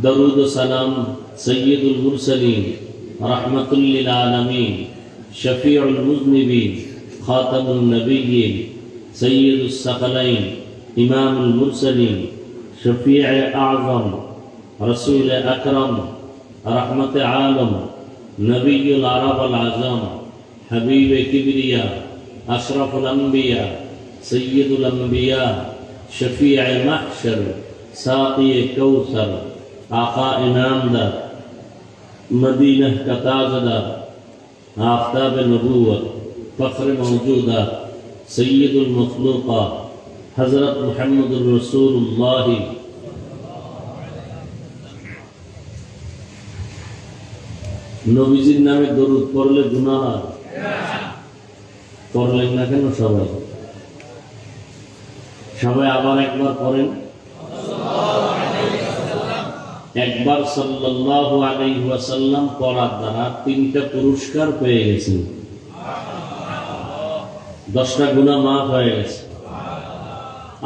दरूद सलाम सय्यदुल मुरसलीन रहमतुल लिल आलमीन शफीउल मुज़निबीन खातमुन नबिय्यीन सय्यदुस सकलैन इमामुल मुरसलीन शफीअ आज़म रसूल अकरम रहमत आलम नबीयुल अरब वल आज़म हबीब किबरिया अशरफुल अंबिया सय्यदुल अंबिया शफीअ महशर साक़ी कौसर आका इनामदार मदीना का ताजदार आफ़ताब नबूवत फ़ख्र मौजूदा सय्यदुल मखलूक़ात हज़रत मुहम्मदुर रसूलुल्लाह নবীজির নামে দরুদ পড়লে গুনাহ হয়? পড়লেন না কেন সবাই? সবাই আবার একবার পড়েন। একবার সাল্লাল্লাহু আলাইহি ওয়াসাল্লাম পড়ার দ্বারা 3টা পুরস্কার পেয়ে গেছেন। 10টা গুনাহ মাফ হয়ে গেছে।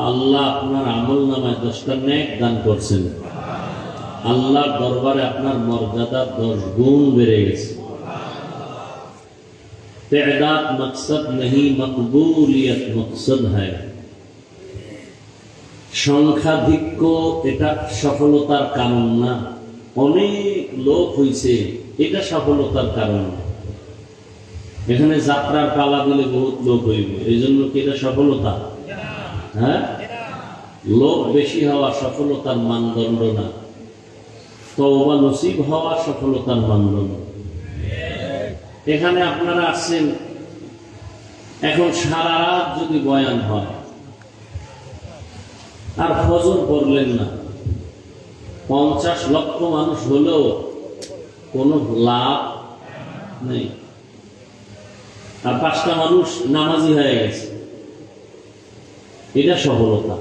আল্লাহ আপনার আমল নামায় 10টা নেক দান করছেন। আল্লাহর দরবারে আপনার মর্যাদা 10 গুণ বেড়ে গেছে। তা'দাদ মকসদ नहीं মকবুলিয়ত মকসদ है। সংখ্যাধিক্য এটা সফলতার কারণ না, অনেক লোক হইছে এটা সফলতার কারণ। এখানে যাত্রার পালা দিলে বহুত লোক হইবে, এই জন্য কি এটা সফলতা? হ্যাঁ, লোক বেশি হওয়া সফলতার মানদণ্ড না, তওবা নসিব হওয়া সফলতার মানদণ্ড। এখানে আপনারা আসছেন, এখন সারা রাত যদি বয়ান হয় আর ফজর পড়লেন না, 50 লক্ষ মানুষ হলেও কোনো লাভ নেই। আর 5টা মানুষ নামাজি হয়ে গেছে, এটা সফলতা।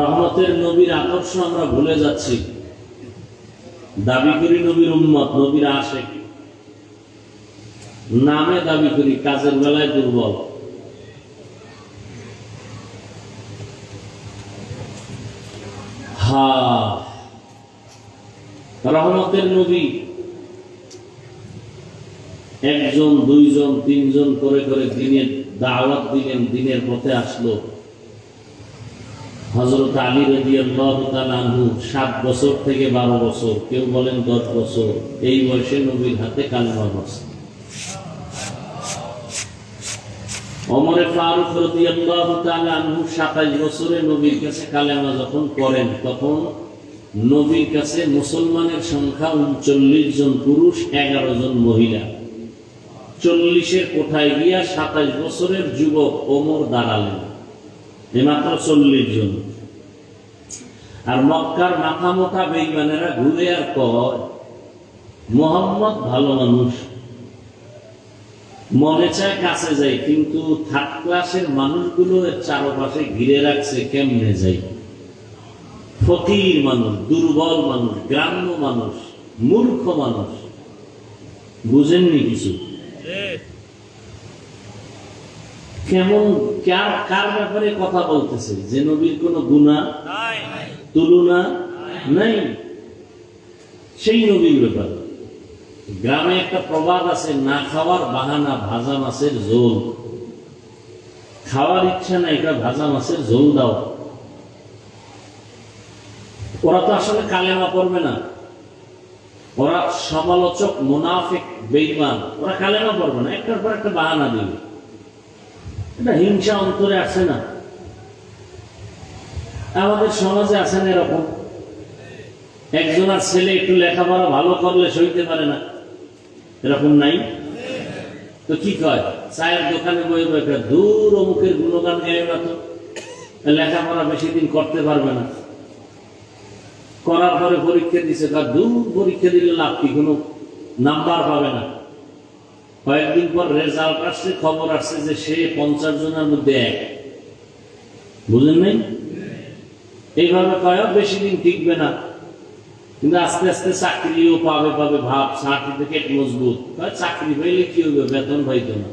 রহমতের নবীর আদর্শ আমরা ভুলে যাচ্ছি। দাবি করি নবীর উম্মত, নবীর আশিক, নামে দাবি করি, কাজের বেলায় দুর্বল। রহমতের নবী 1 জন 2 জন 3 জন করে করে দিনের দাওয়াত দিলেন, দিনের পথে আসলো। হযরত আলী রাদিয়াল্লাহু তাআলা আনহু 7 বছর থেকে 12 বছর, কেউ বলেন 10 বছর, এই বয়সে নবীর হাতে কালেমা পড়ছে। ওমর ফারুক রাদিয়াল্লাহু তাআলা আনহু 27 বছরে নবীর কাছে কালেমা যখন পড়েন, তখন নবীর কাছে মুসলমানের সংখ্যা 39 জন পুরুষ, 11 জন মহিলা। 40-এর কোঠায় গিয়া 27 বছরের যুবক ওমর দাঁড়ালেন, মাত্র 40 জন। আর মক্কার মাথা মোটা বেঈমানেরা ঘুরে আর কয় মুহাম্মদ ভালো মানুষ, মনে চায় কাছে যাই, কিন্তু থার্ড ক্লাসের মানুষগুলো এর চারপাশে ঘিরে রাখছে, কেমনে যাই? ফকির মানুষ, দুর্বল মানুষ, গ্রাম্য মানুষ, মূর্খ মানুষ, বুঝেননি কিছু। কেমন কার ব্যাপারে কথা বলতেছে? যে নবীর কোনো গুনাহ তুলনা নাই, সেই নবীর ব্যাপারে। গ্রামে একটা প্রবাদ আছে, না খাওয়ার বাহানা ভাজা মাছের ঝোল। খাওয়ার ইচ্ছা নাই, এটা ভাজা মাছের ঝোল দাও। ওরা তো আসলে কালেমা পড়বে না, ওরা সমালোচক, মুনাফিক, বেঈমান, ওরা কালেমা পড়বে না, একটার পর একটা বাহানা দিবে। এটা হিংসা অন্তরে আছে না? আমাদের সমাজে আছেন এরকম, একজনের ছেলে একটু লেখাপড়া ভালো করলে সইতে পারে না, এরকম নাই? তো কি কয়, চায়ের দোকানে বই বই দূর অমুকের গুণগান গায়ে না, তো লেখাপড়া বেশি দিন করতে পারবে না। করার পরে পরীক্ষা দিছে, তার দূর পরীক্ষা দিলে লাভ কি, কোনো নাম্বার পাবে না। কয়েকদিন পর রেজাল্ট আসছে, খবর আসছে যে সে 50 জনের মধ্যে 1। বুঝেন নাই? এইভাবে কয় বেশি দিন টিকবে না, কিন্তু আস্তে আস্তে চাকরিও পাবে ভাব, সার্টিফিকেট মজবুত। চাকরি পাইলে কি হবে, বেতন পাইতো না।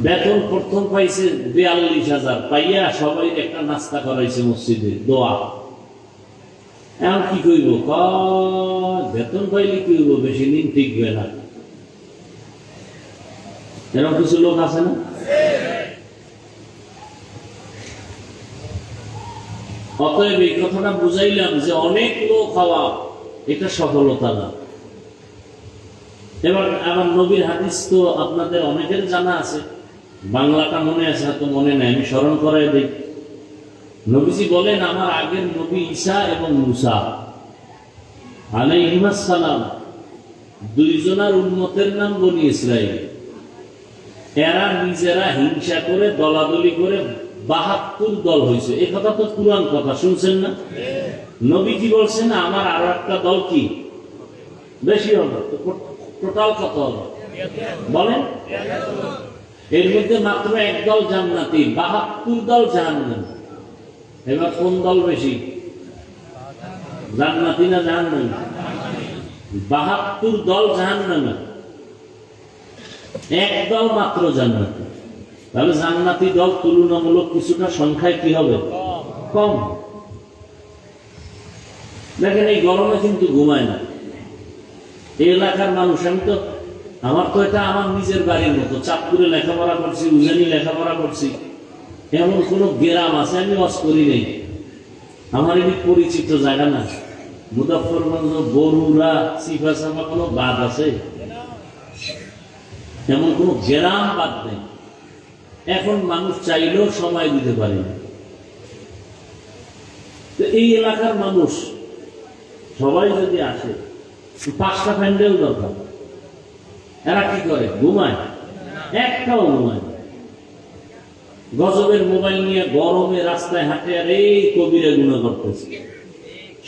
বেতন প্রথম পাইছে 42,000, পাইয়া সবাই একটা নাস্তা করাইছে মসজিদে, দোয়া। এখন কি কইব, বেতন পাইলে কি হইব, বেশি দিন টিকবে না। এরকম কিছু লোক আছে না? অতএব এই কথাটা বুঝাইলাম যে অনেক লোক হওয়া এটা সফলতা না। এবার আমার নবীর হাদিস তো আপনাদের অনেকের জানা আছে, বাংলাটা মনে আছে হয়তো মনে নাই, আমি স্মরণ করাই দিই। নবীজি বলেন, আমার আগের নবী ঈসা এবং মুসা আলাইহিস সালাম দুইজনার উম্মতের নাম বনি ইসরাইল। এরা নিজেরা হিংসা করে দলাদলি করে 72 দল হয়েছে। এই কথা তো পুরান কথা, শুনছেন না? নবী কি বলছেন, আমার আরো একটা দল কি বেশি হলো, টোটাল কত হলো বলেন? এর মধ্যে মাত্র এক দল জান্নাতি, 72 দল জাহান্নামী। এবার কোন দল বেশি, জান্নাতি না জাহান্নামী? 72 দল জাহান্নামী, এক দল মাত্র জান্নাতি। তাহলে জান্নাতি দল তুলনামূলক কিছুটা সংখ্যায় কি হবে, কম। দেখেন এই গরমে কিন্তু ঘুমায় না এই এলাকার মানুষ। আমি তো, আমার তো এটা আমার নিজের বাড়ির মতো, চাঁদপুরে লেখাপড়া করছি, উজানি লেখাপড়া করছি, এমন কোন গ্রাম আছে আমি ওয়াজ করি নেই। আমার এটি পরিচিত জায়গা না। মুজাফফরগঞ্জ, বরুড়া, সিফাসাফা কোনো বাদ আছে? এমন কোন গ্রাম বাদ নেই। এখন মানুষ চাইলেও সময় দিতে পারে না। তো এই এলাকার মানুষ সবাই যদি আসে, 5টা প্যান্ডেল দরকার। এরা কি করে, ঘুমায়? একটাও ঘুমায়। গজবের মোবাইল নিয়ে গরমে রাস্তায় হাঁটে আর এই কবিরা গুনাহ করতেছে।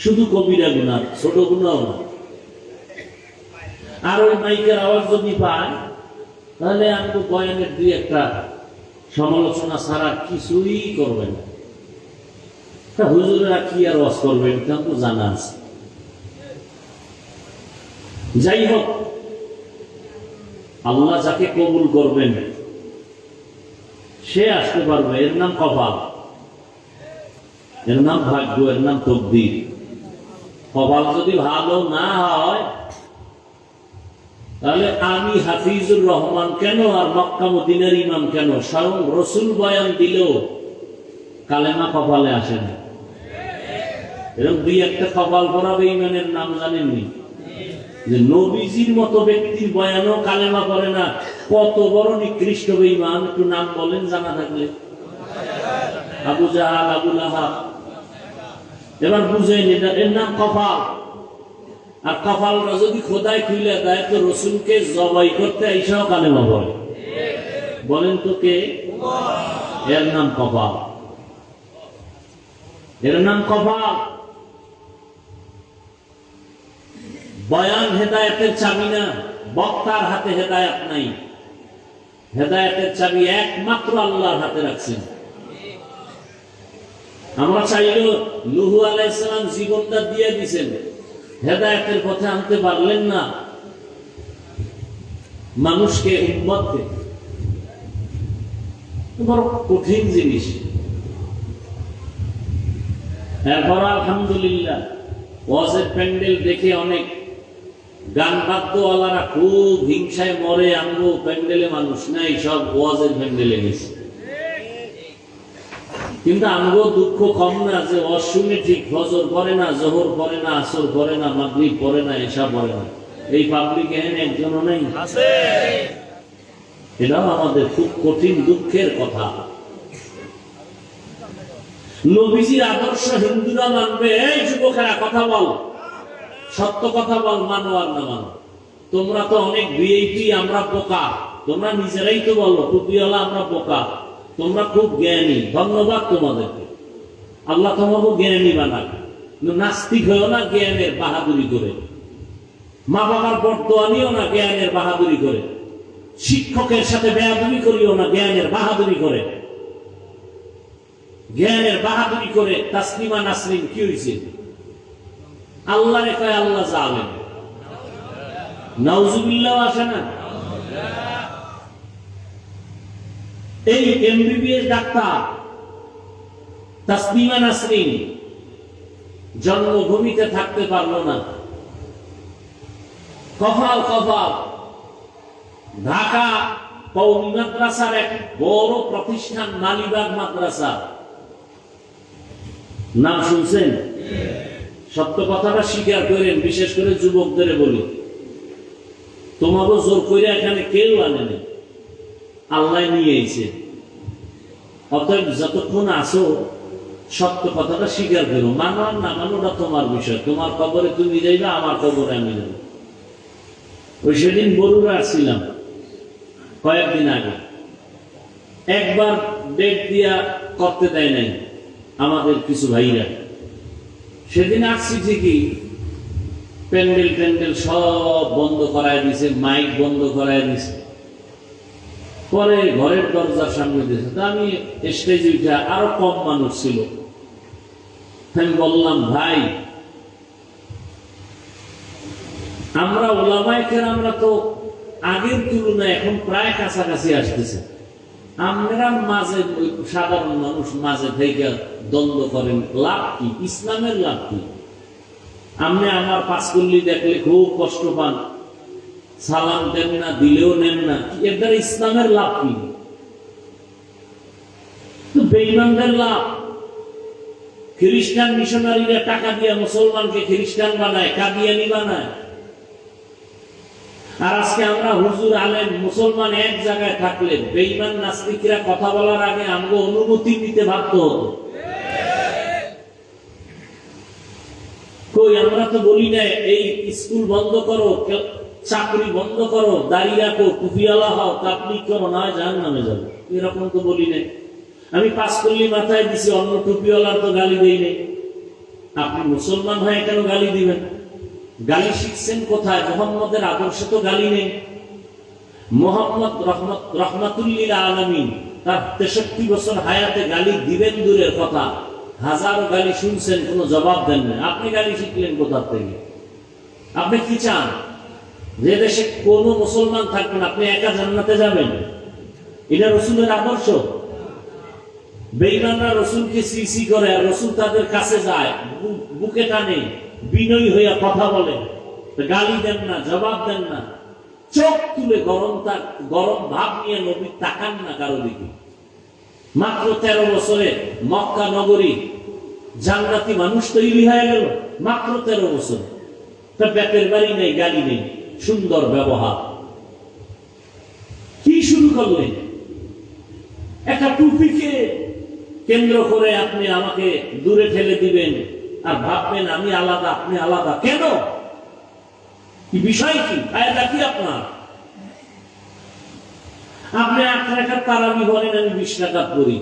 শুধু কবিরা গুনাহ, ছোট গুনাহ না। আর ওই মাইকের আওয়াজ যদি পায়, তাহলে আমি তো বয়ানের 2-1টা সমালোচনা ছাড়া কিছুই করবে না। হুজুরেরা কি আর ওয়াজ করবেন, তা তো জানা আছে। যাই হোক, আল্লাহ যাকে কবুল করবেন সে আসতে পারবে। এর নাম কপাল, এর নাম ভাগ্য, এর নাম তকদির। কপাল যদি ভালো না হয়, তাহলে আমি হাফিজুর রহমান কেন আর মক্কা মদিনার ইমাম কেন, স্বয়ং রসুল বয়ান দিলেও কালেমা কপালে আসে না। এরকম 2-1টা কপাল পড়াবে ইমানের নাম জানেননি? যে নবীজির মতো ব্যক্তির বয়ানও কালেমা পড়ে না, কত বড় নিকৃষ্ট বেঈমান, একটু নাম বলেন জানা থাকলে। আবু জাহাল, আবু লাহাব। এবার বুঝেন, এর নাম কপাল। আর কপালটা যদি খোদায় খুলে দেয়, তো রসুলকে জবাই করতে এইসব কালেমা বলে। বলেন তো কে? এর নাম কপাল, এর নাম কপাল। বয়ান হেদায়েতের চাবি না, বক্তার হাতে হেদায়েত নাই। হেদায়েতের চাবি একমাত্র আল্লাহর হাতে রাখছেন। আমরা চাইলেও নূহ আলাইহিস সালাম জীবনটা দিয়ে দিয়েছেন, হেদায়েতের পথে আনতে পারলেন না মানুষকে, উম্মতকে। বড় কঠিন জিনিস। এরপর আলহামদুলিল্লাহ ওয়াজের প্যান্ডেল দেখে অনেক গান বাদ্যওয়ালারা খুব হিংসায় মরে, আমগো প্যান্ডেলে মানুষ নাই, সব ওয়াজের প্যান্ডেলে গেছে। কিন্তু আমগো দুঃখ কম না যে ওয়াজ শুনে ঠিক ফজর পড়ে না, জোহর পড়ে না, আসর পড়ে না, মাগরিব পড়ে না, এশা পড়ে না। এই পাবলিক এখানে একজনও নেই। এটাও আমাদের খুব কঠিন দুঃখের কথা। নবীজির আদর্শ হিন্দুরা মানবে। এই যুবকেরা কথা বল, সত্য কথা বল, মানো আর না মানো। তোমরা তো অনেক ভিআইপি, আমরা বোকা। তোমরা নিজেরাই তো বলো টুপিওয়ালা আমরা বোকা, তোমরা খুব জ্ঞানী। ধন্যবাদ তোমাদেরকে, আল্লাহ তোমাকে জ্ঞানী বানাক। নাস্তিক হয়েও না জ্ঞানের বাহাদুরি করে, মা বাবার বরদোয়া নিও না জ্ঞানের বাহাদুরি করে, শিক্ষকের সাথে বেয়াদবি করিও না জ্ঞানের বাহাদুরি করে। জ্ঞানের বাহাদুরি করে তাসলিমা নাসরিন কি হয়েছে? আল্লাহ রেখায় আল্লাহ জানেন, নাউজুবিল্লাহ আসে না। এই এমবিবিএস ডাক্তার তাসনিমা নাসরিন জন্মভূমিতে থাকতে পারলো না। কপাল কপাল, ঢাকা কওমি মাদ্রাসার এক বড় প্রতিষ্ঠান মালিবাগ মাদ্রাসা, নাম শুনছেন? সত্য কথাটা স্বীকার করেন, বিশেষ করে যুবকদের বলি, তোমাকে জোর করে এখানে কেউ আনেনি, আল্লাহ নিয়ে এসে। অতএব যতক্ষণ আসো সত্য কথাটা স্বীকার করো, মানো আর না মানো ওটা তোমার বিষয়। তোমার কবরে তুমি যাইবা, আমার কবরে আমি যাবো। ওই সেদিন বরুড়া আসছিলাম কয়েকদিন আগে, একবার ডেট দিয়া করতে দেয় নাই আমাদের কিছু ভাইরা। সেদিন আসছি ঠিকই, প্যান্ডেল ট্যান্ডেল সব বন্ধ করায় দিছে, মাইক বন্ধ করায় দিছে। পরে ঘরের দরজার সামনে দিয়েছে, তা আমি স্টেজে উঠে, আরো কম মানুষ ছিল, আমি বললাম, ভাই আমরা ওলামায়ে কেরামরা তো আগের তুলনায় এখন প্রায় কাছাকাছি আসতেছে, আমরা মাঝে সাধারণ মানুষ মাঝে থেকে দ্বন্দ্ব করেন, লাভ কি? ইসলামের লাভ কি? আপনি আমার পাঁচকল্লি দেখলে খুব কষ্ট পান, সালাম দেন না, দিলেও নেন না, এর দ্বারা ইসলামের লাভ কি? তো বেঈমানদের লাভ। খ্রিস্টান মিশনারিরা টাকা দিয়ে মুসলমানকে খ্রিস্টান বানায়, কাদিয়ানি বানায়। আর আজকে আমরা হুজুর আলেম মুসলমান এক জায়গায় থাকলে বেঈমান নাস্তিকরা কথা বলার আগে আমগো অনুমতি নিতে বাধ্য হতো। কই, আমরা তো বলি না এই স্কুল বন্ধ করো, চাকরি বন্ধ করো, দাঁড়িয়ে রাখো, টুপিওয়ালা হও, তাবলীগ করো, না জাহান্নামে যাবে, এরকম তো বলি না। আমি পাঁচকল্লি মাথায় দিছি, অন্য টুপিওয়ালার তো গালি দেই নেই। আপনি মুসলমান হয়ে কেন গালি দিবেন? গালি শিখছেন কোথায়? মুহাম্মদের আদর্শে তো গালি নেই। মুহাম্মদ রহমাতুল্লিল আলামিন তার 63 বছর হায়াতে গালি দিবেন দূরের কথা, হাজারো গালি শুনছেন, কোনো জবাব দেন না। আপনি গালি শিখলেন কোথা থেকে? আপনি কি চান? যে দেশে কোন মুসলমান থাকবেন, আপনি একা জান্নাতে যাবেন? এটা রসুলের আদর্শ? বেঈমানরা রসুলকে সিসি করে, আর রসুল তাদের কাছে যায়, বুকে টানে, বিনয়ী হইয়া কথা বলে, গালি দেন না, জবাব দেন না, চোখ তুলে গরম ভাব নিয়ে নবী তাকান না কারো দিকে। মাত্র 13 বছরে মক্কা নগরী জান্নাতি মানুষ তৈরি হয়ে গেল, মাত্র 13 বছরে। তার ব্যাপের বাড়ি নেই, গালি নেই, সুন্দর ব্যবহার। কি শুরু করলেন? একটা টুপিকে কেন্দ্র করে আপনি আমাকে দূরে ঠেলে দিবেন, আর ভাববেন আমি আলাদা, আপনি আলাদা। কেন? কি বিষয় কি? ফায়দা কি আপনার? আপনি 8 রাকাত তারাবি বলেন, আমি 20 রাকাত পড়ি।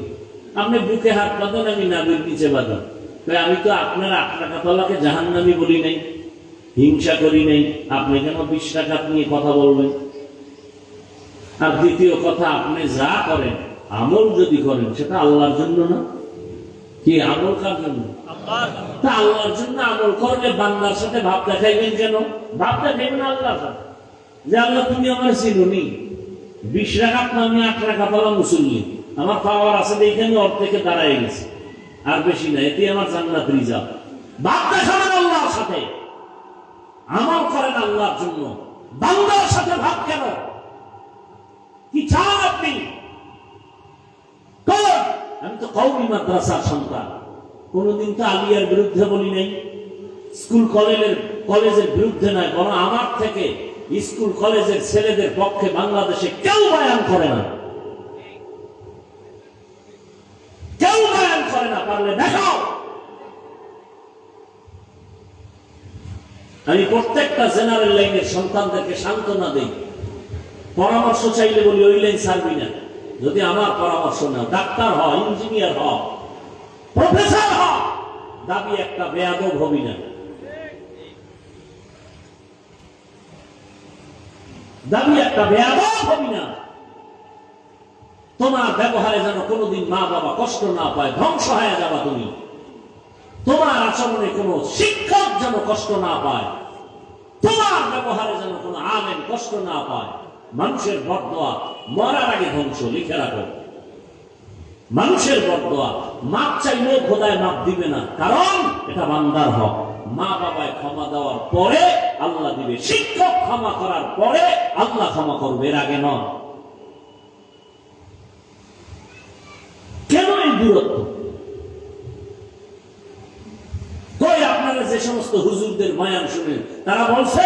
আপনি বুকে হাত বাঁধেন, আমি নাভির নিচে বাঁধেন। আমি তো আপনার 8 রাকাতওয়ালাকে জাহান্নামী বলি নাই, হিংসা করি নাই। আপনি কেন 20 রাকাত নিয়ে কথা বলবেন? আর দ্বিতীয় কথা, আপনি যা করেন, আমল যদি করেন, সেটা আল্লাহর জন্য না। কি আমল কার জন্য? তা আল্লাহর জন্য আমল করলে বান্দার সাথে ভাব দেখাইবেন কেন? ভাব দেখাইবেন আল্লাহর সাথে, যে আল্লাহ তুমি আমার চিনুনি। 20 রাকাত না, আমি 8 রাকাত হলাম মুসল্লি, আমার পাওয়ার আছে দেখে আমি অর্ধেকে দাঁড়ায় গেছি, আর বেশি না, এতে আমার জান্নাত রিজার্ভ। ভাব দেখাবেন আল্লাহর সাথে, আমল করেন আল্লাহর জন্য, বান্দার সাথে ভাব কেন? কি চান আপনি? আমি তো কওমি মাদ্রাসার সন্তান, কোনদিন তো আলিয়ার বিরুদ্ধে বলি নাই, স্কুল কলেজের বিরুদ্ধে নয়, বরং আমার থেকে স্কুল কলেজের ছেলেদের পক্ষে বাংলাদেশে কেউ বয়ান করে না, কেউ বয়ান করে না। পারলে দেখাও। আমি প্রত্যেকটা জেনারেল লাইনের সন্তানদেরকে সান্ত্বনা দেই, পরামর্শ চাইলে বলি ওই লাইন ছাড়বি না, যদি আমার পরামর্শ নাও, ডাক্তার হ, ইঞ্জিনিয়ার হ, প্রফেসর হ, দাবি একটা, বেয়াদব হবি না। দাবি একটা, বেয়াদব হবি না। তোমার ব্যবহারে যেন কোনোদিন মা বাবা কষ্ট না পায়, ধ্বংস হয়ে যাবা তুমি। তোমার আচরণে কোনো শিক্ষক যেন কষ্ট না পায়, তোমার ব্যবহারে যেন কোনো আলেম কষ্ট না পায়। মানুষের বদদোয়া মরার আগে ধ্বংস, লিখে রাখো। মানুষের বদদোয়া। মাপ চাইলেও খোদায় মাপ দিবে না, কারণ এটা বান্দার হক। মা বাবায় ক্ষমা দেওয়ার পরে আল্লাহ দিবে, শিক্ষক ক্ষমা করার পরে আল্লাহ ক্ষমা করবে, এর আগে নয়। কেন এই দূরত্ব? কই আপনারা যে সমস্ত হুজুরদের বয়ান শুনেন, তারা বলছে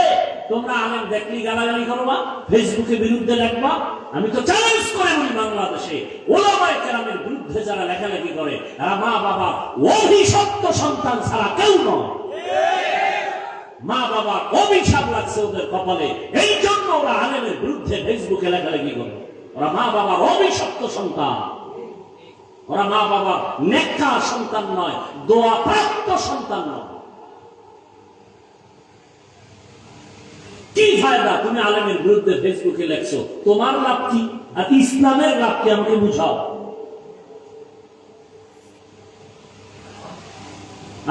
তোমরা আলেম দেখলি গালাগালি করবা, ফেসবুকে বিরুদ্ধে লেখবা। আমি তো চ্যালেঞ্জ করে বলি, বাংলাদেশে ওলামায়ে কেরামের বিরুদ্ধে যারা লেখালেখি করে তারা মা বাবা অভিশপ্ত সন্তান ছাড়া কেউ নয়। মা বাবা অভিশাপ লাগছে ওদের কপালে, এই জন্য ওরা আলেমের বিরুদ্ধে ফেসবুকে লেখালেখি করে। ওরা মা বাবার অভিশপ্ত সন্তান, ওরা মা বাবার নেককার সন্তান নয়, দোয়া প্রাপ্ত সন্তান নয়। কি ফায়দা তুমি আলেমের বিরুদ্ধে ফেসবুকে লেখছো? তোমার লাভ কি আর ইসলামের লাভ কি? আমাকে বুঝাও।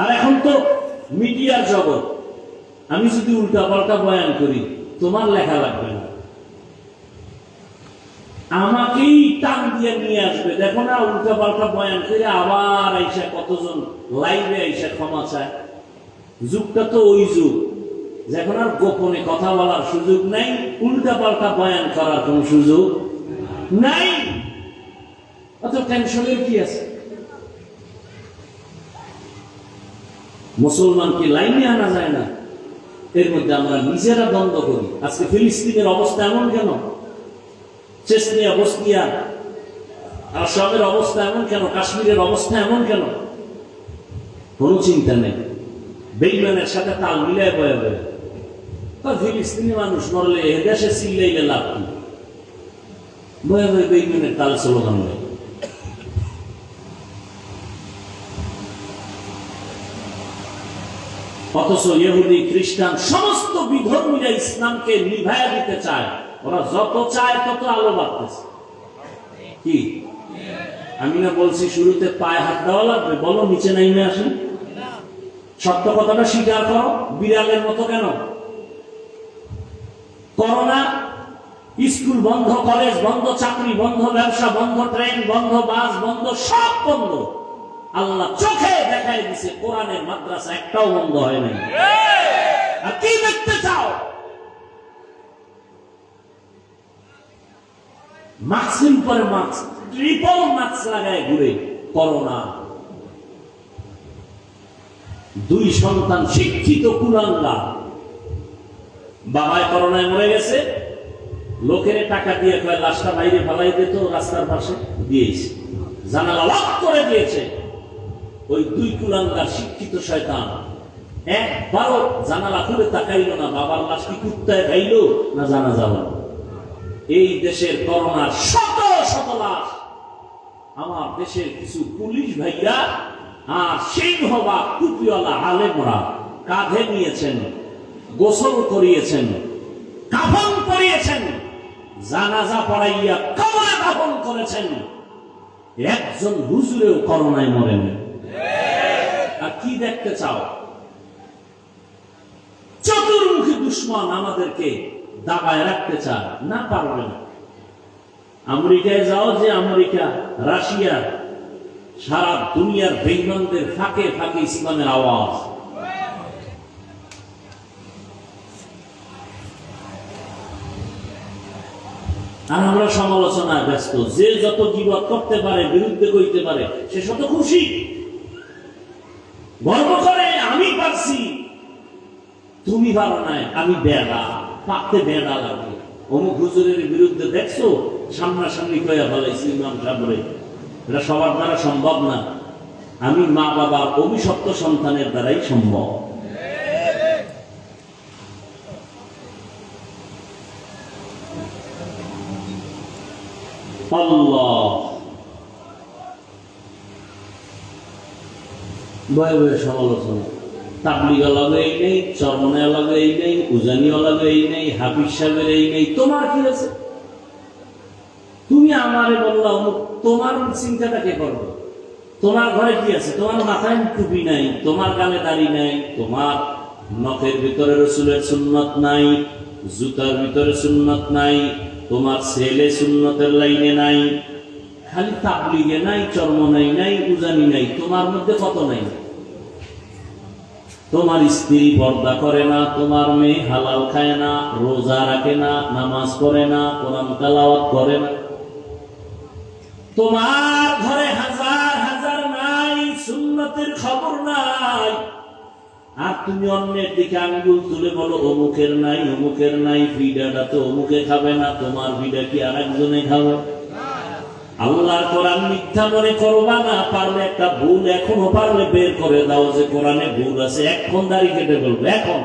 আর এখন তো মিডিয়ার জগৎ, আমি যদি উল্টা পাল্টা বয়ান করি তোমার লেখা লাগবে না, আমাকেই টান দিয়ে নিয়ে আসবে। দেখো না, উল্টা পাল্টা বয়ান করে আবার আইসা কতজন লাইভে আইসা ক্ষমা চায়। যুগটা তো ওই যুগ যখন আর গোপনে কথা বলার সুযোগ নাই, উল্টা পাল্টা বয়ান করার কোন সুযোগ নাই। অত টেনশনের কি আছে? মুসলমানকে লাইনে আনা যায় না, এর মধ্যে আমরা নিজেরা দ্বন্দ্ব করি। আজকে ফিলিস্তিনের অবস্থা এমন কেন? চেচনিয়া, বসনিয়া, আসামের অবস্থা এমন কেন? কাশ্মীরের অবস্থা এমন কেন? কোনো চিন্তা নেই, বেঈমানের সাথে তাল মিলায় বয়ে বয়ে। ফিলিস্তিনি মানুষ মরলে এ দেশে চিল্লাইলে লাভ কি? বয়ে বয়ে বেঈমানের তাল স্লোগান নেই। অথচ ইহুদি, খ্রিস্টান সমস্ত বিধর্মীরা ইসলামকে নিভাইয়া দিতে চায়। ওরা যত চায় তত আলো বাড়তেছে। কি আমি না বলছি শুরুতে পায়ে হাত দেওয়া লাগবে? বলো, নিচে নাইমে আসেন, সত্য কথাটা স্বীকার করো। বিড়ালের মতো কেন? করোনা, স্কুল বন্ধ, কলেজ বন্ধ, চাকরি বন্ধ, ব্যবসা বন্ধ, ট্রেন বন্ধ, বাস বন্ধ, সব বন্ধ। আল্লাহ চোখে দেখাই দিছে, কোরআনের মাদ্রাসা একটাও বন্ধ হয় নাই। আর কি দেখতে চাও? মাস্কের পরে মাস্ক, ট্রিপল মাস্ক লাগায় ঘুরে করোনা। 2 সন্তান শিক্ষিত কুলাঙ্গা, বাবায় করোনায় মরে গেছে, লোকের টাকা দিয়ে কয় লাশটা বাইরে ফালাই দিত, রাস্তার পাশে দিয়েছে, জানালা লক করে দিয়েছে। ওই 2 কুলাঙ্গার শিক্ষিত শয়তান একবারও জানালা খুলে তাকাইল না, বাবার লাশ কি কুত্তায় খাইল না জানা যাবে। এই দেশের করোনার শত শত লাশ আমার দেশের কিছু পুলিশ ভাইয়া আর সিংহ বা টুপিওয়ালা আলেমরা কাঁধে নিয়েছেন, গোসল করিয়েছেন, কাফন পরিয়েছেন, জানাজা পড়াইয়া কবরে দাফন করেছেন। একজন হুজুরেও করোনায় মরেন। আর কি দেখতে চাও? চতুর্মুখী দুশ্মন আমাদেরকে দাবায় রাখতে চায়, না পারবে না। আমেরিকায় যাও, যে আমেরিকা, রাশিয়া, সারা দুনিয়ার বেঈমানদের ফাঁকে ফাঁকে ইসলামের আওয়াজ। আর আমরা সমালোচনায় ব্যস্ত। যে যত গীবত করতে পারে, বিরুদ্ধে কইতে পারে, সে শত খুশি, গর্ব করে আমি পারছি, তুমি পারো নাই, আমি বেড়া, পাকতে বেড়া লাগে। অমুক হুজুরের বিরুদ্ধে দেখছো, সামনাসামনি কইয়া ফেলাইছি ইমাম সাহেবরে। এটা সবার দ্বারা সম্ভব না। আমি মা বাবার অভিশপ্ত সন্তানের দ্বারাই সম্ভব। আল্লাহ বয়ে বয়ে সমালোচনা। তাবলিগ লাগে এই নেই, চরমনে লাগে এই নেই, উজানিও লাগে এই নেই, হাফিজ সাহেবের এই নেই। তোমার কি আছে? তুমি আমারে বললা অমুক, তোমার চিন্তাটা কে করবে? তোমার ঘরে কি আছে? তোমার মাথায় টুপি নাই, তোমার গালে দাড়ি নাই, তোমার নখের ভিতরে রসুলের সুন্নত নাই, জুতার ভিতরে সুন্নত নাই, তোমার ছেলে সুন্নতের লাইনে নাই, খালি তাবলিগে নাই, চরমনাই নাই, উজানি নাই, তোমার মধ্যে কত নাই? তোমার স্ত্রী পর্দা করে না, তোমার মেয়ে হালাল খায় না, রোজা রাখে না, নামাজ পড়ে না, কোরআন তেলাওয়াত করে না, তোমার ঘরে হাজার হাজার নাই, সুন্নতের খবর নাই, আর তুমি অন্যের দিকে আঙ্গুল তুলে বলো অমুকের নাই, অমুকের নাই, ভিডাটা তো অমুকে খাবে না, তোমার ভিডা কি আর একজনে খাবে? আল্লাহর কোরআন মিথ্যা মনে করবা না, পারলে একটা ভুল এখনো পারলে বের করে দাও যে কোরআনে ভুল আছে, এখন দাড়ি কেটে বলবো এখন।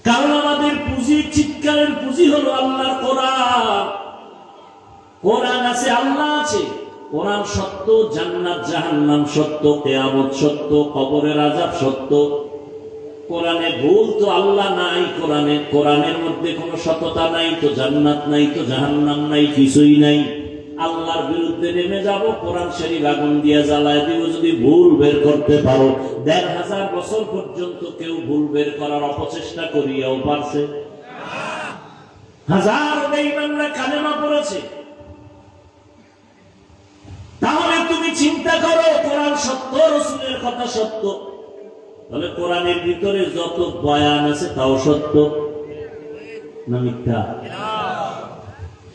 কারণ আমাদের পুঁজি, চিৎকারের পুঁজি হলো আল্লাহর কোরআন। কোরআন আছে, আল্লাহ আছে, কোরআন সত্য, জান্নাত জাহান্নাম সত্য, কিয়ামত সত্য, কবরের আযাব সত্য। কোরআনে ভুল তো আল্লাহ নাই, কোরআনের মধ্যে কোনো সততা নাই, তো জান্নাত নাই, তো জাহান্নাম নাই, কিছুই নাই। আল্লাহর বিরুদ্ধে নেমে যাব, কোরআন শরীফ আগুন দিয়ে জ্বালায় দিব যদি ভুল বের করতে পারো। ১,৫০০ বছর পর্যন্ত কেউ ভুল বের করার অপচেষ্টা করিয়াও পারছে? হাজার বেঈমানরা কালেমা পড়েছে। তাহলে তুমি চিন্তা করো, কোরআন সত্য, রাসূলের কথা সত্য, তাহলে কোরআনের ভিতরে যত বয়ান আছে তাও সত্য না মিথ্যা?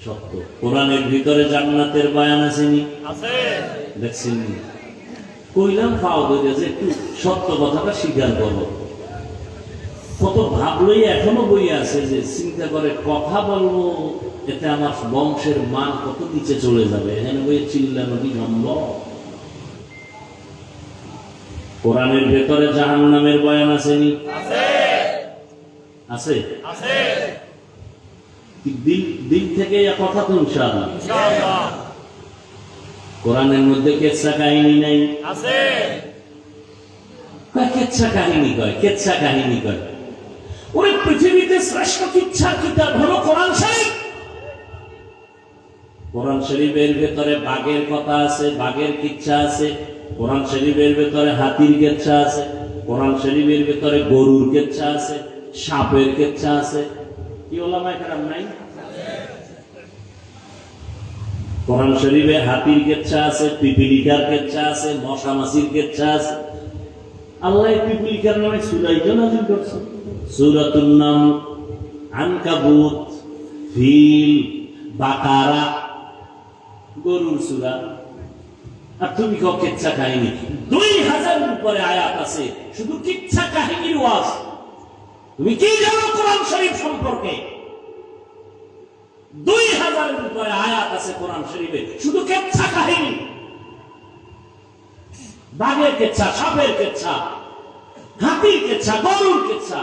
সত্য। কোরআনের ভিতরে জান্নাতের বয়ান আসেনি? দেখছেন? কইলাম পাও ধরে যে একটু সত্য কথাটা স্বীকার করো। কত ভাবলই এখনো বই আছে যে চিন্তা করে কথা বলবো, এতে আমার বংশের মান কত নিচে চলে যাবে, এখানে বই চিল্লানো কি সম্ভব? কোরআনের ভেতরে জাহান্নামের বয়ান আসেনি? আছে। দিন থেকে কথা তো ইনশাআল্লাহ। কোরআনের মধ্যে কেচ্ছা কাহিনী নাই? কেচ্ছা কাহিনী কয়, কেচ্ছা কাহিনী কয়। ওই পৃথিবীতে শ্রেষ্ঠ কিচ্ছার কিতাব হলো কোরআন শরীফ। কোরআন শরীফের ভেতরে বাঘের কথা আছে, বাঘের কিচ্ছা আছে। কোরআন শরীফের ভেতরে হাতির কেচ্ছা আছে, কোরআন শরীফের ভেতরে গরুর কেচ্ছা আছে, সাপের কেচ্ছা আছে। কি ওলামায়ে কেরাম নাই? কোরআন শরীফে হাতির কেচ্ছা আছে, পিপিলিকার কেচ্ছা আছে, মশা মাছির কেচ্ছা আছে। আল্লাহ পিপিলিকার নামে সূরা নাযিল করেছেন, সূরাতুন নাম, আনকাবুত, ফিল, বাকারা, গরুর সূরা। আর তুমি কও কিচ্ছা কাহিনী। ২,০০০ উপরে আয়াত আছে শুধু কিচ্ছা কাহিনীর ওয়াজ। তুমি কি জানো কোরআন শরীফ সম্পর্কে? ২,০০০ উপরে আয়াত আছে কোরআন শরীফে শুধু কিচ্ছা কাহিনী। বাঘের কেচ্ছা, সাপের কেচ্ছা, হাতির কেচ্ছা, গরুর কেচ্ছা,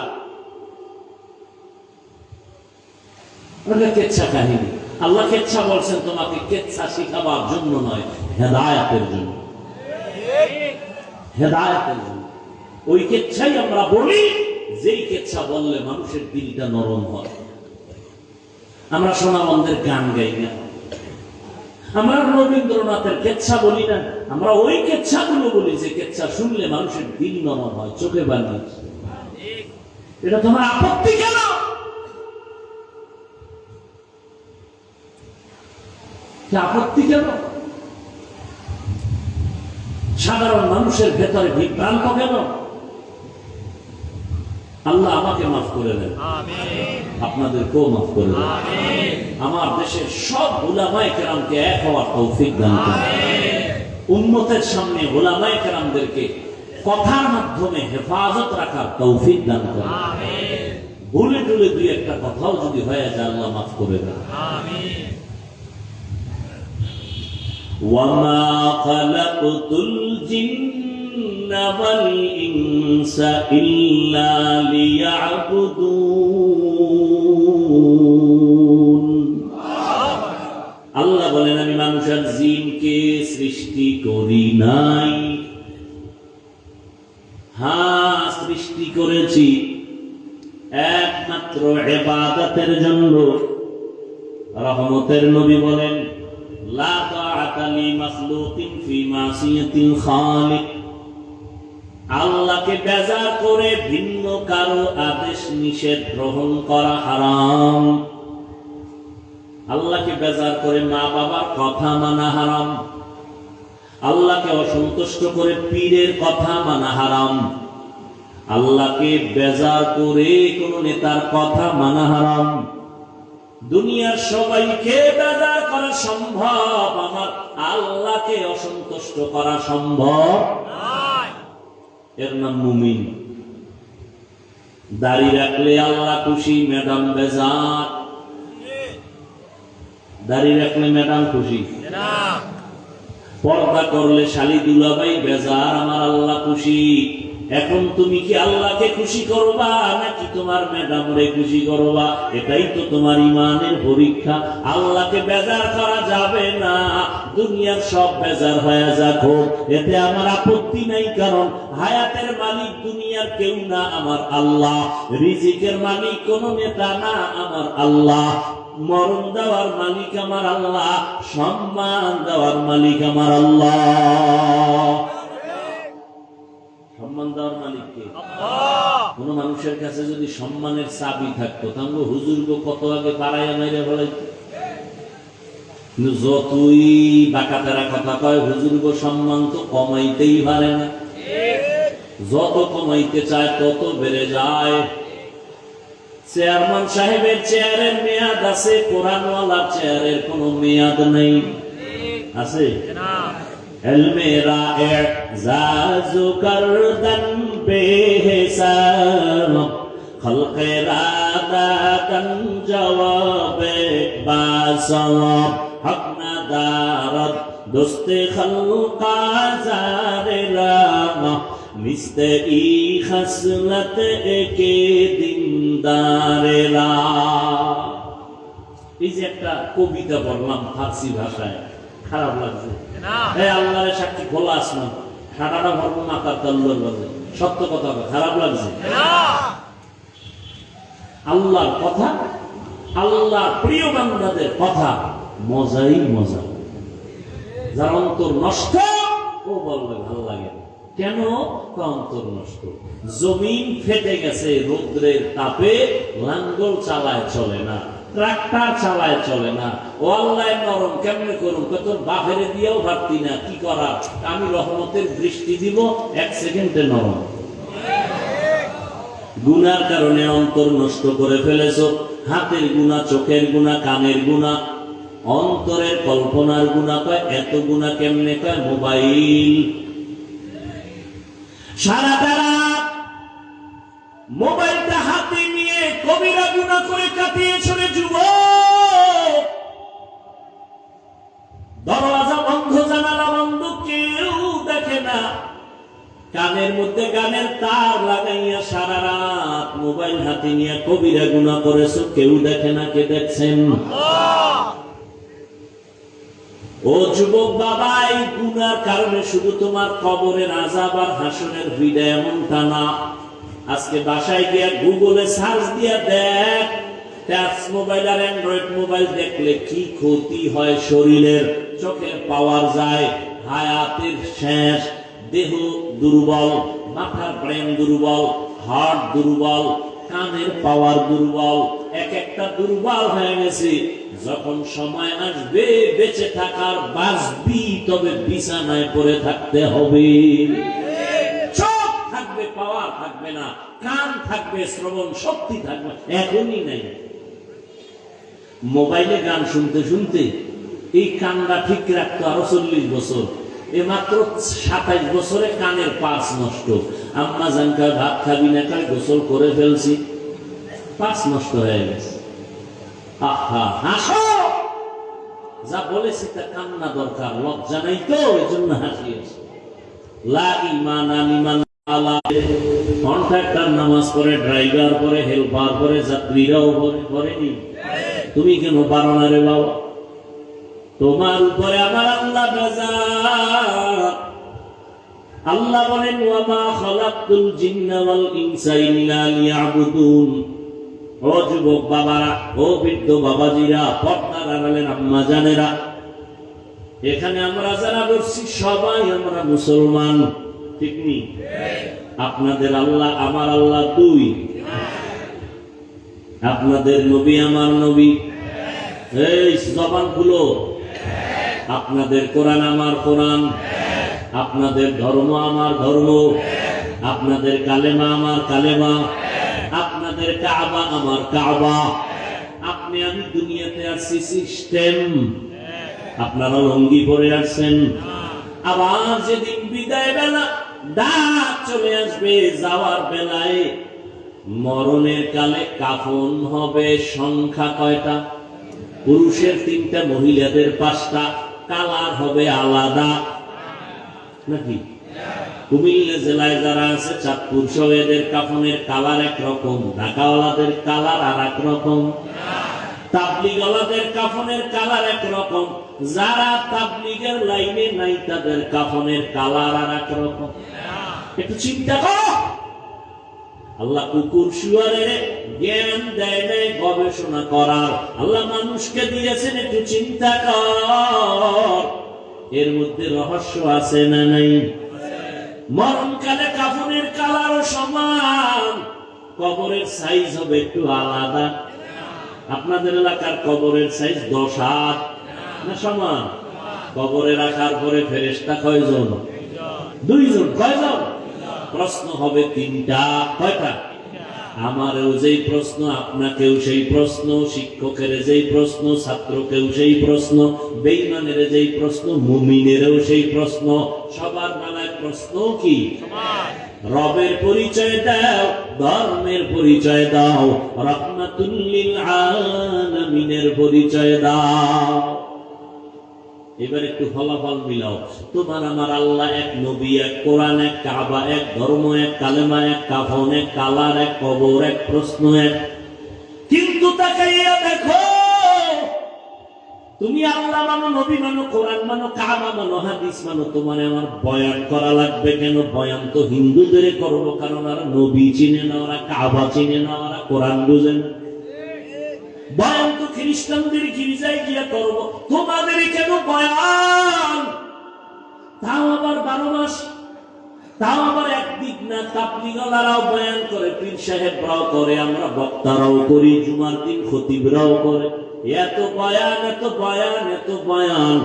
কেচ্ছা কাহিনী। আল্লাহ কেচ্ছা বলছেন তোমাকে কেচ্ছা শিখাবার জন্য নয়, হেদায়েতের জন্য। হেদায়েতের জন্য। ওই কেচ্ছাই আমরা বলি, যেই কেচ্ছা বললে মানুষের দিলটা নরম হয়। আমরা সোনামন্দের গান গাই না, আমরা রবীন্দ্রনাথের কেচ্ছা বলি না, আমরা ওই কেচ্ছাগুলো বলি যে কেচ্ছা শুনলে মানুষের দিল নরম হয়, চোখে পানি। এটা তোমার আপত্তি কেন? আপত্তি কেন? সাধারণ মানুষের ভেতরে বিভ্রান্ত কেন? আল্লাহ আমাকে মাফ করে দেন, আপনাদেরকেও মাফ করে দেন, আমার দেশের সব উলামায়ে কেরামকে এক হওয়ার তৌফিক দান করেন, উম্মতের সামনে উলামায়ে কেরামদেরকে কথার মাধ্যমে হেফাজত রাখার তৌফিক দান করেন। ভুলে টুলে দুই একটা কথাও যদি হয়ে যায় আল্লাহ মাফ করে দেন। وَمَا خَلَقْتُ الْجِنَّ وَالْإِنسَ إِلَّا لِيَعْبُدُونَ। আল্লাহ বলেন আমি মানুষ আর জিনকে সৃষ্টি করি নাই। হ্যাঁ, সৃষ্টি করেছি একমাত্র ইবাদতের জন্য। রহমতের নবী বলেন লা তাআতা লি মাখলুকিন ফি মাসিয়াতিল খালিক। আল্লাহকে বেজার করে ভিন্ন কারো আদেশ নিষেধ গ্রহণ করা হারাম। আল্লাহকে বেজার করে মা বাবার কথা মানা হারাম, আল্লাহকে অসন্তুষ্ট করে পীরের কথা মানা হারাম, আল্লাহকে বেজার করে কোন নেতার কথা মানা হারাম। দুনিয়ার সবাইকে বেজার করা সম্ভব, আমার আল্লাহকে অসন্তুষ্ট করা সম্ভব নয়। এর নাম মুমিন। দাড়ি রাখলে আল্লাহ খুশি, ম্যাডাম বেজার। দাড়ি রাখলে ম্যাডাম খুশি, পর্দা করলে শালি দুলাভাই বেজার, আমার আল্লাহ খুশি। এখন তুমি কি আল্লাহকে খুশি করবা নাকি তোমার ম্যাডাম রে খুশি করবা? এটাই তো তোমার ইমানের পরীক্ষা। আল্লাহকে বেজার করা যাবে না, দুনিয়ার সব বেজার হয়ে যাক, এতে আমার আপত্তি নাই। কারণ হায়াতের মালিক দুনিয়ার কেউ না, আমার আল্লাহ। রিজিকের মালিক কোন নেতা না, আমার আল্লাহ। মরণ দেওয়ার মালিক আমার আল্লাহ, সম্মান দেওয়ার মালিক আমার আল্লাহ। সম্মান দেওয়ার মালিক কে? কোন মানুষের কাছে যদি সম্মানের চাবি থাকতো তাহলে হুজুরকে কত আগে পাড়াইয়া মাইরে ফেলাইতো। কিন্তু যতই বাঁকাতেরা কথা কয়, হুজুরকে সম্মান তো কমাইতেই পারে না। যত কমাইতে চায় তত বেড়ে যায়। চেয়ারম্যান সাহেবের চেয়ারের মেয়াদ আছে, কোরআনওয়ালার চেয়ারের কোন মেয়াদ নেই। আছে? মেরা এজাজু করদন বেহিসাব, খলকে রাদাতন জওয়াবে বাসওয়াব, হক না দারদ দোস্তে খলকা জারে রামা, মিস্তে ই খসলত একে দিনদারেরা। এই যে একটা কবিতা বললাম ফার্সি ভাষায়, খারাপ লাগছে? আল্লাহর সাক্ষী খোলা আসমান, সারাটা ভরপুর মাথার তাল্লুর বাজে, সত্য কথা খারাপ লাগছে? আল্লাহর কথা, আল্লাহর প্রিয় বান্দাদের কথা মজাই মজা। যার অন্তর নষ্ট ও বলবে ভালো লাগে। কেন? অন্তর নষ্ট। জমিন ফেটে গেছে রৌদ্রের তাপে, লাঙ্গল চালায় চলে না, ট্রাক্টর চালায় চলে না। ও আল্লাহ নরম কেমনে করুন? তোর বাপেরে দিয়েও ভাবতি না, কি করা? আমি রহমতের দৃষ্টি দিব, 1 সেকেন্ডে নরম। গুনার কারণে অন্তর নষ্ট করে ফেলেছ। হাতের গুনাহ, চোখের গুনাহ, কানের গুনাহ, অন্তরের কল্পনার গুনাহ। কয় এত গুনাহ কেমনে? কয় মোবাইল। সারাটা রাত মোবাইলটা হাতে নিয়ে কবিরা গুনাহ করে কাটিয়েছ রে যুবক। দরওয়াজা বন্ধ, জানালা বন্ধ, কেউ দেখে না। কানের মধ্যে গানের তার লাগাইয়া সারা রাত মোবাইল হাতে নিয়ে কবিরা গুনাহ করেছো, কেউ দেখে না। কে দেখছেন? ও যুবক বাবা, এই গুনার কারণে শুধু তোমার কবরের আযাব আর হাসরের ভিড় এমনটা না। আজকে বাসায় গিয়ে গুগলে সার্চ দিয়ে দেখ, টাচ মোবাইল আর অ্যান্ড্রয়েড মোবাইল দেখলে কি ক্ষতি হয় শরীরের। চোখের পাওয়ার যায়, হায়াতের শেষ, দেহ দুর্বল, মাথার ব্রেন দুর্বল, হার্ট দুর্বল, কানের পাওয়ার দুর্বল, এক একটা দুর্বল হয়ে গেছে। যখন সময় আসবে বেঁচে থাকার, বাঁচবি, তবে বিছানায় পড়ে থাকতে হবে। চোখ থাকবে, পাওয়ার থাকবে না, কান থাকবে, শ্রবণ শক্তি থাকবে, এখনই নাই। মোবাইলে গান শুনতে শুনতে এই কানটা ঠিক রাখতো আরো 40 বছর। এ মাত্র 27 বছরে কানের পাঁচ নষ্ট। আম্মা জানকা ভাত খাবি না, কাল গোসল করে ফেলছি, পাঁচ নষ্ট হয়ে গেছে। আহা, হাসো। যা বলেছি তা কান্না দরকার, লজ্জা নাই তো, এই জন্য হাসিয়েছি। লা ঈমানা লিমান আলা। কন্ট্রাক্টর নামাজ পড়ে, ড্রাইভার পড়ে, হেল্পার পড়ে, যাত্রীরাও পড়েনি। তুমি কেন পারো না রে বাবা? তোমার উপরে আমার আল্লাহ বেজার। আল্লাহ বলেন, ওয়া মা খালাকতুল জিন্না ওয়াল ইনসা ইল্লা লিয়াবুদুন। ও যুবক বাবারা, ও বৃদ্ধ বাবাজিরা, পর্দার আড়ালের আম্মা জানেরা, এখানে আমরা যারা বসছি সবাই আমরা মুসলমান, ঠিক নেই? আপনাদের আল্লাহ আমার আল্লাহ দুই, আপনাদের নবী আমার নবী। এই জবান খুলো। আপনাদের কোরআন আমার কোরআন, আপনাদের ধর্ম আমার ধর্ম, আপনাদের কালেমা আমার কালেমা, আপনাদের কাবা আমার কাবা। আপনি আমি দুনিয়াতে আসছি সিস্টেম, আপনারা লঙ্গি পরে আসছেন। আবার যেদিন বিদায় বেলা ডাক চলে আসবে, যাওয়ার বেলায় মরণের কালে কাফন হবে সংখ্যা কয়টা? পুরুষের 3টা, মহিলাদের 5টা, কালার হবে আলাদা নাকি? কুমিল্লা জেলায় যারা আছে, চাঁদপুর সহ, এদের কাফনের কালার একরকম, ঢাকাওয়ালাদের কালার আর এক রকম, তাবলিগওয়ালাদের কাফনের কালার একরকম, যারা তাবলিগের লাইনে নাই তাদের কাফনের কালার আর এক রকম। একটু চিন্তা করো। আল্লাহ কুকুর শুয়ারের জ্ঞান দেয় নাই গবেষণা করার, আল্লাহ মানুষকে দিয়েছেন একটু চিন্তা কর। এর মধ্যে রহস্য আছে না নাই? মরণকালে কাফনের কালারও সমান, কবরের সাইজ হবে একটু আলাদা। আপনাদের এলাকার কবরের সাইজ 10 হাত না সমান? কবরে রাখার পরে ফেরেশতা কয়জন? 2 জন। কয়জন? প্রশ্ন হবে 3টা। কয়টা? আমারও যেই প্রশ্ন, আপনাকেও সেই প্রশ্ন, শিক্ষকের যেই প্রশ্ন, ছাত্রকেও সেই প্রশ্ন, বেঈমানের যেই প্রশ্ন, মুমিনেরও সেই প্রশ্ন। সবার বেলায় প্রশ্ন কি? রবের পরিচয় দাও, ধর্মের পরিচয় দাও, রাহমাতুল লিল আলামিনের পরিচয় দাও। এবার একটু ফলাফল মিলাও। তোমার আমার আল্লাহ এক, নবী এক, কোরআন এক, কাবা এক, ধর্ম এক, কালেমা এক, কাফন এক, কালার এক, কবর এক, প্রশ্ন এক। কিন্তু তাকাইয়া দেখো, তুমি আল্লাহ মানো, নবী মানো, কোরআন মানো, কাবা মানো, হাদিস মানো, তোমার আমার বয়ান করা লাগবে কেন? বয়ান তো হিন্দুদের করবো, কারণ ওরা নবী চিনে না, ওরা কাবা চিনে না, ওরা কোরআন বুঝে না। বয়ান তো খ্রিস্টানদের গির্জায় গিয়া করবো, তোমাদের কেন বয়ান? তাও আবার 12 মাস, তাও আবার একদিক না। তাবলীগওয়ালারাও বয়ান করে, পীর সাহেবরাও করে, আমরা বক্তারাও করি, জুমার দিন খতিবরাও করে। এত বয়ান, এত বয়ান, এত বয়ান,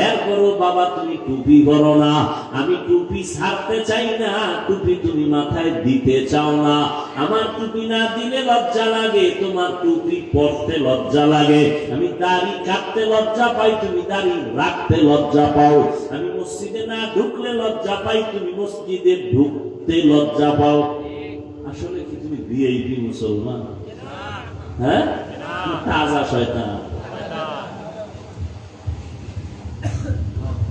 এরপরও বাবা তুমি টুপি পরো না। আমি টুপি ছাড়তে চাই না, টুপি তুমি মাথায় দিতে চাও না। আমার টুপি না দিলে লজ্জা লাগে, তোমার টুপি পরতে লজ্জা লাগে। আমি দাড়ি কাটতে লজ্জা পাই, তুমি দাড়ি রাখতে লজ্জা পাও। আমি মসজিদে না ঢুকলে লজ্জা পাই, তুমি মসজিদে ঢুকতে লজ্জা পাও। আসলে কি তুমি ভিআইপি মুসলমান? হ্যাঁ, তাজা শয়তান।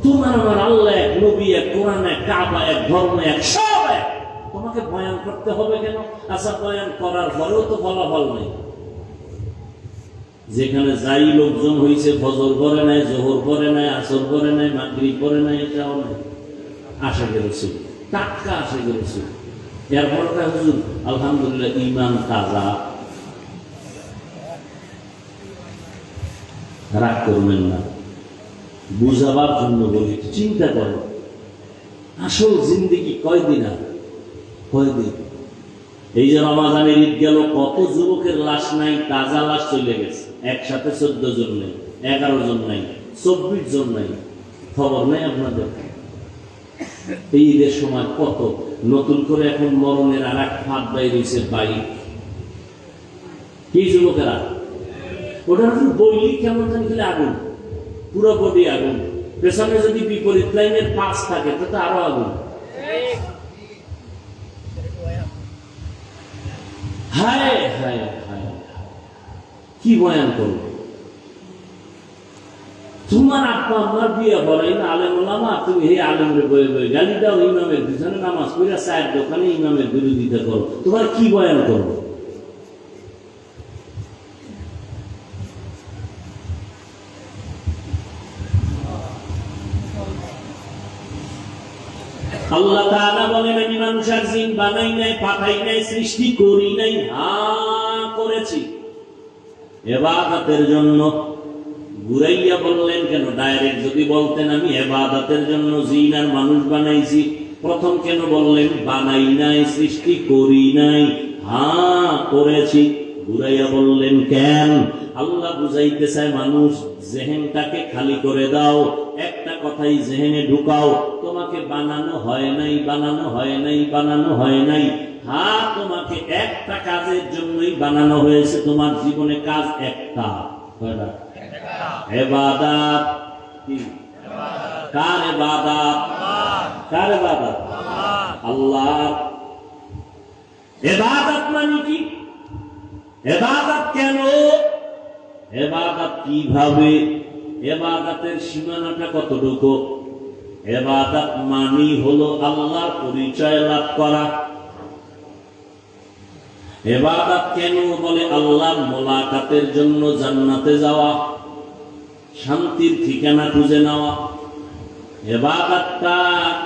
তোমার আমার আল্লাহ এক, নবী এক, কোরআন এক, কাবা এক, ধর্ম এক, সব এক। তোমাকে বয়ান করতে হবে কেন? আচ্ছা, বয়ান করার পরেও তো ফলাফল নেই। যেখানে যাই লোকজন হয়েছে, ফজর করে নাই, জোহর করে নাই, আসর করে নাই, মাগরিব করে নাই, এটাও নাই। আশাকে রসুল, টাটকা আশাকে রসুল। এরপর হুজুর আলহামদুলিল্লাহ ইমান তাজা। রাগ করবেন না, বুঝাবার জন্য বলি। চিন্তা করো, আসল জিন্দেগি কয়দিন? আর কয়দিন? এই যে রমাদানের ঈদ গেল, কত যুবকের লাশ নাই, তাজা লাশ চলে গেছে। একসাথে 14 জন নেই, 11 জন নাই, 24 জন নাই, খবর নেই আপনাদের? এই ঈদের সময় কত নতুন করে এখন মরণের আর এক ফাঁদ বাইরে হয়েছে, বাইক। কি যুবকেরা? ওটা বইলি কেমন জানি খেলে আগুন, পুরো বডি আগুন। পেছনে যদি বিপরীত লাইনের 5 থাকে তো আরো আগুন। হায় হায় হায়, কি বয়ান করব? তোমার আপা আমার বিয়ে বলাই না আলেম ওলামা, তুমি হে আলেমের বয়ে বয়ে গালি দাও, ইমামের পিছনে নামাজ পড়ে চায়ের দোকানে ইমামের বিরোধিতা করো। তোমার কি বয়ান করবো? আল্লাহ তাআলা বলেন, আমি মানুষ আর জিন বানাই নাই, পাঠাই নাই, সৃষ্টি করি নাই। হ্যাঁ করেছি, ইবাদতের জন্য। ঘুরাইয়া বললেন কেন? ডাইরেক্ট যদি বলতেন আমি ইবাদতের জন্য জিন আর মানুষ বানাইছি, প্রথম কেন বললেন বানাই নাই, সৃষ্টি করি নাই? হ্যাঁ করেছি। ঘুরাইয়া বললেন, কেন? আল্লাহ বুঝাইতে চায় মানুষ, জেহেনটাকে খালি করে দাও, একটা কথাই জেহেনে ঢুকাও, তোমাকে বানানো হয় নাই, বানানো হয় নাই, বানানো হয় নাই। হ্যাঁ, তোমাকে একটা কাজের জন্যই বানানো হয়েছে। তোমার জীবনে কাজ একটা, ইবাদত। কি? কার ইবাদত? কার ইবাদত? আল্লাহ। ইবাদত মানে কি? ইবাদত কেন? ইবাদত কিভাবে? ইবাদতের সীমানাটা কতটুকু? ইবাদত মানে হলো আল্লাহর পরিচয় লাভ করা। ইবাদত কেন বলে? আল্লাহর মোলাকাতের জন্য জান্নাতে যাওয়া, শান্তির ঠিকানা খুঁজে নেওয়া। ইবাদতটা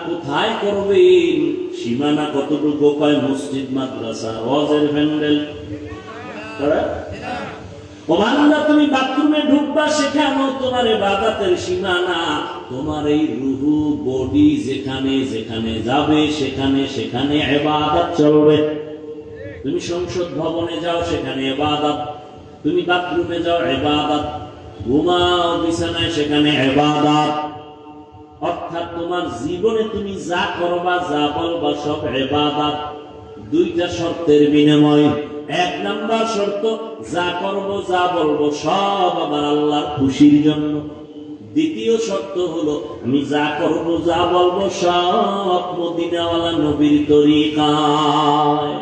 কোথায় করবেন? সীমানা কতটুকু? কয় মসজিদ, মাদ্রাসা, ওয়াজের প্যান্ডেল। ও বান্দা, তুমি বাথরুমে ঢুকবা, সেখানেও তোমার ইবাদতের সীমানা। তোমার এই রুহু বডি যেখানে যেখানে যাবে, সেখানে সেখানে ইবাদত চলবে। তুমি সংসদ ভবনে যাও, সেখানে ইবাদত। তুমি বাথরুমে যাও, ইবাদত। ঘুমাও বিছানায়, সেখানে ইবাদত। অর্থাৎ তোমার জীবনে তুমি যা করবা, যা বলবা, সব ইবাদত। দুইটা শর্তের বিনিময়। এক নাম্বার শর্ত, যা করব যা বলবো সব আবার আল্লাহর খুশির জন্য। দ্বিতীয় শর্ত হলো, আমি যা করব যা বলবো সব মদিনাওয়ালা নবীর তরিকায়।